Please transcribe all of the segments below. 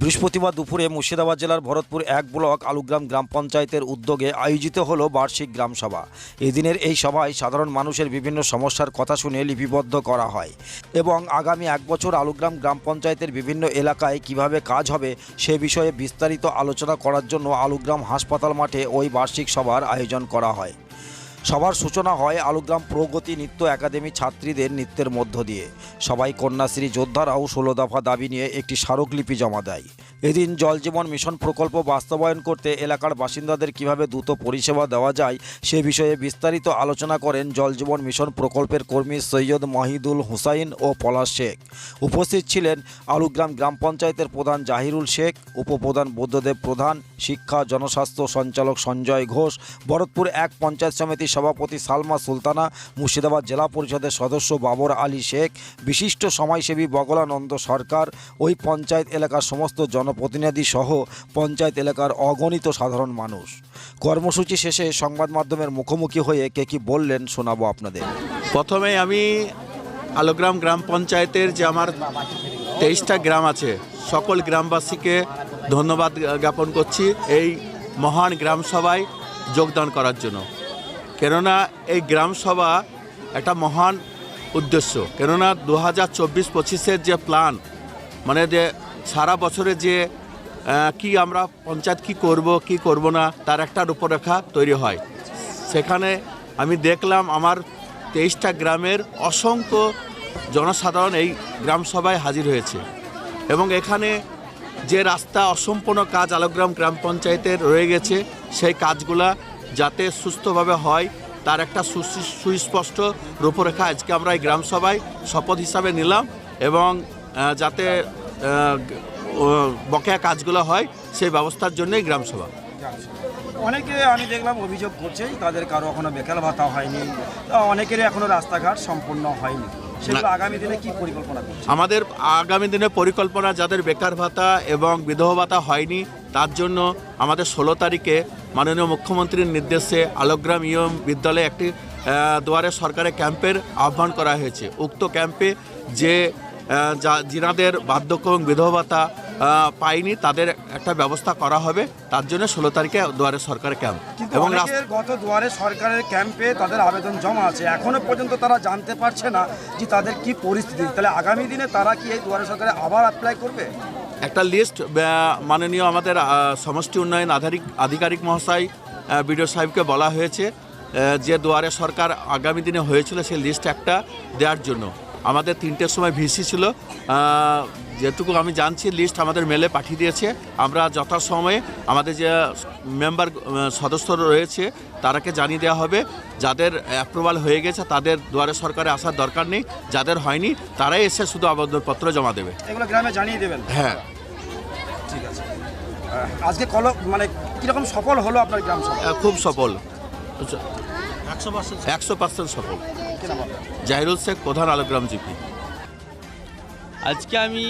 বৃহস্পতিবার দুপুরে মুর্শিদাবাদ জেলার ভরতপুর ১ ব্লক আলুগ্রাম গ্রাম পঞ্চায়েতের উদ্যোগে আয়োজিত হলো বার্ষিক গ্রাম সভা। এদিনের এই সভায় সাধারণ মানুষের বিভিন্ন সমস্যার কথা শুনে লিপিবদ্ধ করা হয় এবং আগামী ১ বছর আলুগ্রাম গ্রাম পঞ্চায়েতের বিভিন্ন এলাকায় কিভাবে কাজ হবে সে বিষয়ে বিস্তারিত আলোচনা করার জন্য আলুগ্রাম হাসপাতাল মাঠে ওই বার্ষিক সভার আয়োজন করা হয়। সবার সূচনা হয় আলুগ্রাম প্রগতি নৃত্য একাডেমি ছাত্রীদের নৃত্যের মধ্য দিয়ে। সবাই কন্যাশ্রী যোদ্ধারাও ১৬ দফা দাবি নিয়ে একটি স্মারকলিপি জমা দেয়। এদিন জল জীবন মিশন প্রকল্প বাস্তবায়ন করতে এলাকার বাসিন্দাদের কিভাবে দ্রুত পরিষেবা দেওয়া যায় সে বিষয়ে বিস্তারিত আলোচনা করেন জল জীবন মিশন প্রকল্পের কর্মী সৈয়দ মাহিদুল হুসাইন ও পলাশ শেখ। উপস্থিত ছিলেন আলুগ্রাম গ্রাম পঞ্চায়েতের প্রধান জাহিরুল শেখ, উপপ্রধান বুদ্ধদেব প্রধান, শিক্ষা জনস্বাস্থ্য সঞ্চালক সঞ্জয় ঘোষ, ভরতপুর ১ পঞ্চায়েত সমিতির সভাপতি সালমা সুলতানা, মুর্শিদাবাদ জেলা পরিষদের সদস্য বাবর আলী শেখ, বিশিষ্ট সমাজসেবী বগলানন্দ সরকার, ওই পঞ্চায়েত এলাকার সমস্ত জনপ্রতিনিধি সহ পঞ্চায়েত এলাকার অগণিত সাধারণ মানুষ। কর্মসূচি শেষে সংবাদ মাধ্যমের মুখোমুখি হয়ে কে কি বললেন শোনাবো আপনাদের। প্রথমে আমি আলুগ্রাম গ্রাম পঞ্চায়েতের যে আমার ২৩টা গ্রাম আছে সকল গ্রামবাসীকে ধন্যবাদ জ্ঞাপন করছি এই মহান গ্রাম সভায় যোগদান করার জন্য। কেননা এই গ্রাম সভা একটা মহান উদ্দেশ্য, কেননা ২০২৪-২৫-এর যে প্ল্যান, মানে যে সারা বছরে যে কি আমরা পঞ্চায়েত কি করব না তার একটা রূপরেখা তৈরি হয়। সেখানে আমি দেখলাম আমার ২৩টা গ্রামের অসংখ্য জনসাধারণ এই গ্রাম সভায় হাজির হয়েছে এবং এখানে যে রাস্তা অসম্পূর্ণ কাজ আলুগ্রাম গ্রাম পঞ্চায়েতের রয়ে গেছে সেই কাজগুলা যাতে সুস্থভাবে হয় তার একটা সুস্পষ্ট রূপরেখা আজকে আমরা এই গ্রাম সভায় শপথ হিসাবে নিলাম এবং যাতে বকেয়া কাজগুলো হয় সেই ব্যবস্থার জন্যই গ্রাম সভা। অনেকে আমি দেখলাম অভিযোগ করছে তাদের কারো এখনো বেকার ভাতা হয়নি, অনেকেরই এখনো রাস্তাঘাট সম্পূর্ণ হয়নি। সেগুলো আগামী দিনে কি পরিকল্পনা করছে? আমাদের আগামী দিনে পরিকল্পনা যাদের বেকার ভাতা এবং বিধবা ভাতা হয়নি তার জন্য আমাদের ১৬ তারিখে মাননীয় মুখ্যমন্ত্রীর নির্দেশে আলুগ্রাম ইউএম বিদ্যালয়ে একটি দুয়ারে সরকারের ক্যাম্পের আহ্বান করা হয়েছে। উক্ত ক্যাম্পে যে যিনাদের বার্ধক্য এবং বিধবা ভাতা পায়নি তাদের একটা ব্যবস্থা করা হবে, তার জন্য ১৬ তারিখে দুয়ারে সরকারের ক্যাম্প। এবং গত দুয়ারে সরকারের ক্যাম্পে তাদের আবেদন জমা আছে, এখনো পর্যন্ত তারা জানতে পারছে না যে তাদের কি পরিস্থিতি। তাহলে আগামী দিনে তারা কি এই দুয়ারে সরকারে আবার অ্যাপ্লাই করবে? একটা লিস্ট মাননীয় আমাদের সমষ্টি উন্নয়ন আধিকারিক মহাশয় বিডিও সাহেবকে বলা হয়েছে যে দুয়ারে সরকার আগামী দিনে হয়েছিল সেই লিস্ট একটা দেওয়ার জন্য। আমাদের ৩টের সময় ভিসি ছিল, যেটুকু আমি জানছি লিস্ট আমাদের মেলে পাঠিয়ে দিয়েছে। আমরা যথাসময়ে আমাদের যে মেম্বার সদস্য রয়েছে তারাকে জানিয়ে দেওয়া হবে। যাদের অ্যাপ্রুভাল হয়ে গেছে তাদের দুয়ারে সরকারে আসার দরকার নেই, যাদের হয়নি তারাই এসে শুধু আবেদনপত্র জমা দেবে। এগুলো গ্রামে জানিয়ে দেবেন? হ্যাঁ, ঠিক আছে। আজকে মানে কীরকম সফল হলো আপনার গ্রাম সভা? খুব সফল, 100% সফল। জাহিরুল শেখ, প্রধান আলুগ্রাম জিপি। আজকে আমি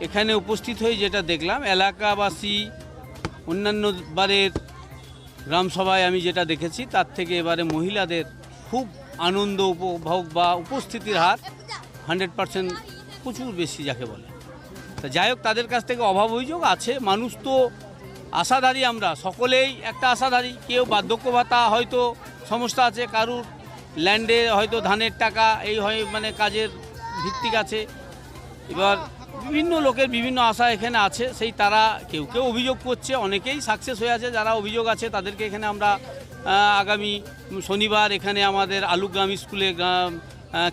এখানে উপস্থিত হয়ে যেটা দেখলাম, এলাকাবাসী অন্যান্য বারের গ্রামসভায় আমি যেটা দেখেছি তার থেকে এবারে মহিলাদের খুব আনন্দ উপভোগ বা উপস্থিতির হার 100% প্রচুর বেশি যাকে বলে। তা যাই হোক, তাদের কাছ থেকে অভাব অভিযোগ আছে। মানুষ তো আশাধারী, আমরা সকলেই একটা আশাধারী। কেউ বার্ধক্য ভাতা হয়তো সমস্যা আছে, কারুর ল্যান্ডে হয়তো ধানের টাকা এই হয়, মানে কাজের ভিত্তিক আছে। এবার বিভিন্ন লোকের বিভিন্ন আশা এখানে আছে, সেই তারা কেউ কেউ অভিযোগ করছে, অনেকেই সাকসেস হয়ে আছে। যারা অভিযোগ আছে তাদেরকে এখানে আমরা আগামী শনিবার এখানে আমাদের আলুগ্রাম স্কুলে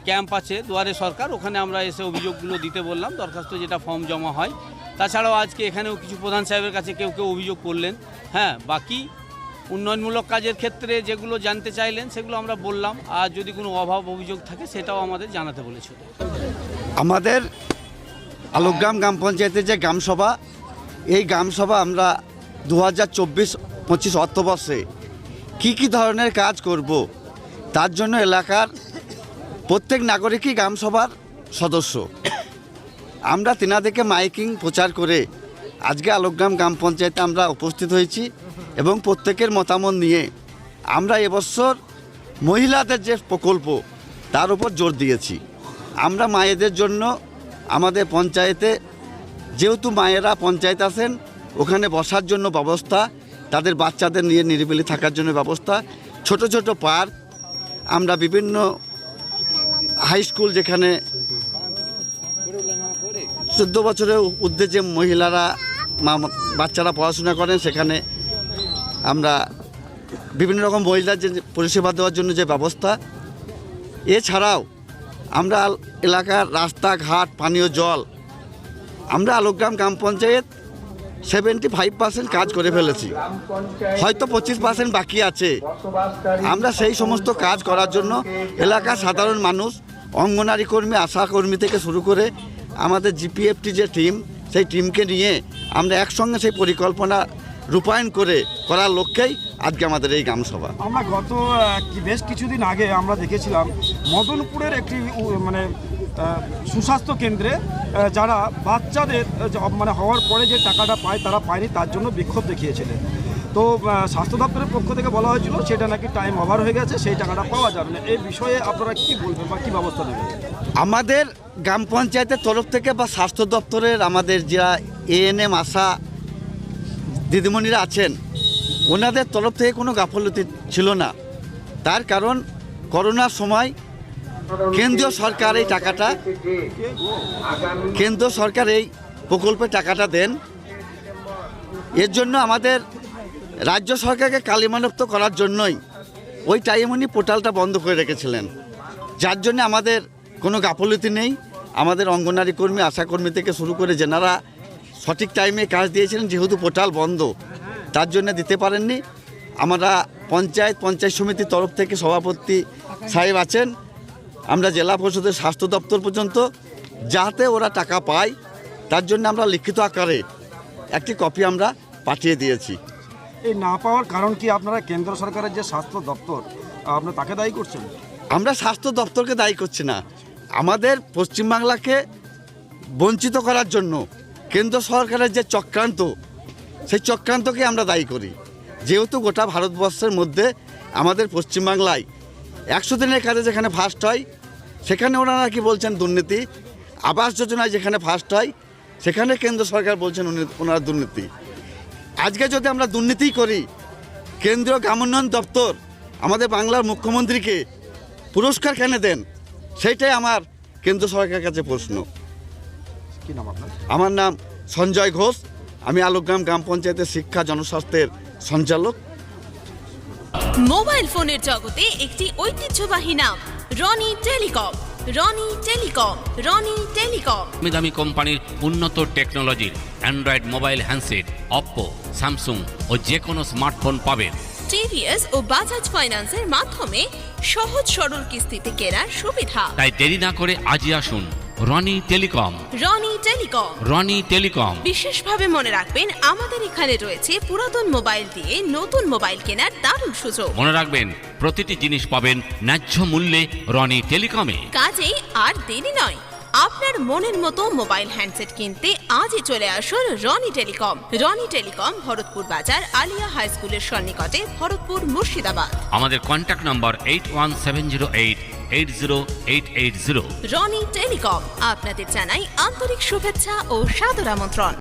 ক্যাম্প আছে দুয়ারে সরকার, ওখানে আমরা এসে অভিযোগগুলো দিতে বললাম, দরখাস্ত যেটা ফর্ম জমা হয়। তাছাড়াও আজকে এখানেও কিছু প্রধান সাহেবের কাছে কেউ কেউ অভিযোগ করলেন। হ্যাঁ, বাকি উন্নয়নমূলক কাজের ক্ষেত্রে যেগুলো জানতে চাইলেন সেগুলো আমরা বললাম, আর যদি কোনো অভাব অভিযোগ থাকে সেটাও আমাদের জানাতে বলেছিল। আমাদের আলুগ্রাম গ্রাম পঞ্চায়েতের যে গ্রামসভা, এই গ্রামসভা আমরা ২০২৪-২৫ অর্থবর্ষে কী ধরনের কাজ করব তার জন্য এলাকার প্রত্যেক নাগরিকই গ্রামসভার সদস্য। আমরা তেনাদেরকে মাইকিং প্রচার করে আজকে আলুগ্রাম গ্রাম পঞ্চায়েতে আমরা উপস্থিত হয়েছি এবং প্রত্যেকের মতামত নিয়ে আমরা এবছর মহিলাদের যে প্রকল্প তার উপর জোর দিয়েছি। আমরা মায়েদের জন্য আমাদের পঞ্চায়েতে যেহেতু মায়েরা পঞ্চায়েত আছেন, ওখানে বসার জন্য ব্যবস্থা, তাদের বাচ্চাদের নিয়ে নিরিবিলি থাকার জন্য ব্যবস্থা, ছোট ছোট পার্ক, আমরা বিভিন্ন হাই স্কুল যেখানে 14 বছরের ঊর্ধ্বে যে মহিলারা বাচ্চারা পড়াশোনা করেন, সেখানে আমরা বিভিন্ন রকম মহিলার যে পরিষেবা দেওয়ার জন্য যে ব্যবস্থা, এছাড়াও আমরা এলাকার রাস্তাঘাট, পানীয় জল, আমরা আলোকগ্রাম গ্রাম পঞ্চায়েত 75% কাজ করে ফেলেছি, হয়তো 25% বাকি আছে। আমরা সেই সমস্ত কাজ করার জন্য এলাকার সাধারণ মানুষ, অঙ্গনারী কর্মী, আশা কর্মী থেকে শুরু করে আমাদের জিপিএফটি যে টিম, সেই টিমকে নিয়ে আমরা একসঙ্গে সেই পরিকল্পনা রূপায়ণ করার লক্ষ্যেই আজকে আমাদের এই গ্রামসভা। আমরা গত বেশ কিছুদিন আগে আমরা দেখেছিলাম মদনপুরের একটি মানে সুস্বাস্থ্য কেন্দ্রে যারা বাচ্চাদের মানে হওয়ার পরে যে টাকাটা পায় তারা পায়নি, তার জন্য বিক্ষোভ দেখিয়েছিলেন। তো স্বাস্থ্য দপ্তরের পক্ষ থেকে বলা হয়েছিল সেটা নাকি টাইম ওভার হয়ে গেছে, সেই টাকাটা পাওয়া যাবে না। এই বিষয়ে আপনারা কি বলবেন বা কী ব্যবস্থা নেবেন? আমাদের গ্রাম পঞ্চায়েতের তরফ থেকে বা স্বাস্থ্য দপ্তরের আমাদের যারা এএনএম আশা দিদিমণিরা আছেন, ওনাদের তরফ থেকে কোনো গাফলতি ছিল না। তার কারণ করোনার সময় কেন্দ্রীয় সরকার এই প্রকল্পে টাকাটা দেন। এর জন্য আমাদের রাজ্য সরকারকে কালিমালিপ্ত করার জন্যই ওই টাইম উনি পোর্টালটা বন্ধ করে রেখেছিলেন, যার জন্য আমাদের কোনো গাফলতি নেই। আমাদের অঙ্গনারী কর্মী, আশাকর্মী থেকে শুরু করে যেনারা সঠিক টাইমে কাজ দিয়েছিলেন, যেহেতু পোর্টাল বন্ধ তার জন্য দিতে পারেননি। আমরা পঞ্চায়েত সমিতির তরফ থেকে সভাপতি সাহেব আছেন, আমরা জেলা পরিষদের স্বাস্থ্য দপ্তর পর্যন্ত যাতে ওরা টাকা পায় তার জন্য আমরা লিখিত আকারে একটি কপি আমরা পাঠিয়ে দিয়েছি। এই না পাওয়ার কারণ কি? আপনারা কেন্দ্র সরকারের যে স্বাস্থ্য দপ্তর, আপনারা তাকে দায়ী করছেন? আমরা স্বাস্থ্য দপ্তরকে দায়ী করছি না, আমাদের পশ্চিমবাংলাকে বঞ্চিত করার জন্য কেন্দ্র সরকারের যে চক্রান্ত, সেই চক্রান্তকে আমরা দায়ী করি। যেহেতু গোটা ভারতবর্ষের মধ্যে আমাদের পশ্চিমবাংলায় 100 দিনের কাজে যেখানে ফার্স্ট হয়, সেখানে ওনারা কি বলছেন দুর্নীতি। আবাস যোজনায় যেখানে ফার্স্ট হয়, সেখানে কেন্দ্র সরকার বলছেন ওনারা দুর্নীতি। আজকে যদি আমরা দুর্নীতি করি, কেন্দ্রীয় গ্রামোন্নয়ন দপ্তর আমাদের বাংলার মুখ্যমন্ত্রীকে পুরস্কার কেন দেন, সেইটাই আমার কেন্দ্র সরকারের কাছে প্রশ্ন। কি নাম আপনার? আমার নাম সঞ্জয় ঘোষ, আমি আলোকগ্রাম গ্রাম পঞ্চায়েতের শিক্ষা জনস্বাস্থ্যের সঞ্চালক। মোবাইল ফোনের জগতে একটি ঐতিহ্যবাহী নাম, Rony telecom. Roni telecom, Roni telecom. দামি কোম্পানির উন্নত টেকনোলজির Android mobile handset, Oppo, Samsung ও যে কোনো স্মার্টফোন পাবেন। টিভিএস ও বাজাজ ফাইন্যান্সের মাধ্যমে সহজ সরল কিস্তিতে কেনার সুবিধা। তাই দেরি না করে আজই আসুন Roni telecom. Roni telecom, Roni Telecom. বিশেষভাবে মনে রাখবেন, আমাদের এখানে রয়েছে পুরাতন মোবাইল দিয়ে নতুন মোবাইল কেনার দারুণ সুযোগ। মনে রাখবেন, প্রতিটি জিনিস পাবেন ন্যায্য মূল্যে রনি টেলিকমে। কাজেই আর দেরি নয়, আপনার মনের মতো মোবাইল হ্যান্ডসেট কিনতে আজই চলে আসুন রনি টেলিকম। রনি টেলিকম, ভরতপুর বাজার, আলিয়া হাই স্কুলের সন্নিকটে, ভরতপুর, মুর্শিদাবাদ। আমাদের কন্ট্যাক্ট নম্বর 8170880880। রনি টেলিকম আপনাদের জানাই আন্তরিক শুভেচ্ছা ও সাদর আমন্ত্রণ।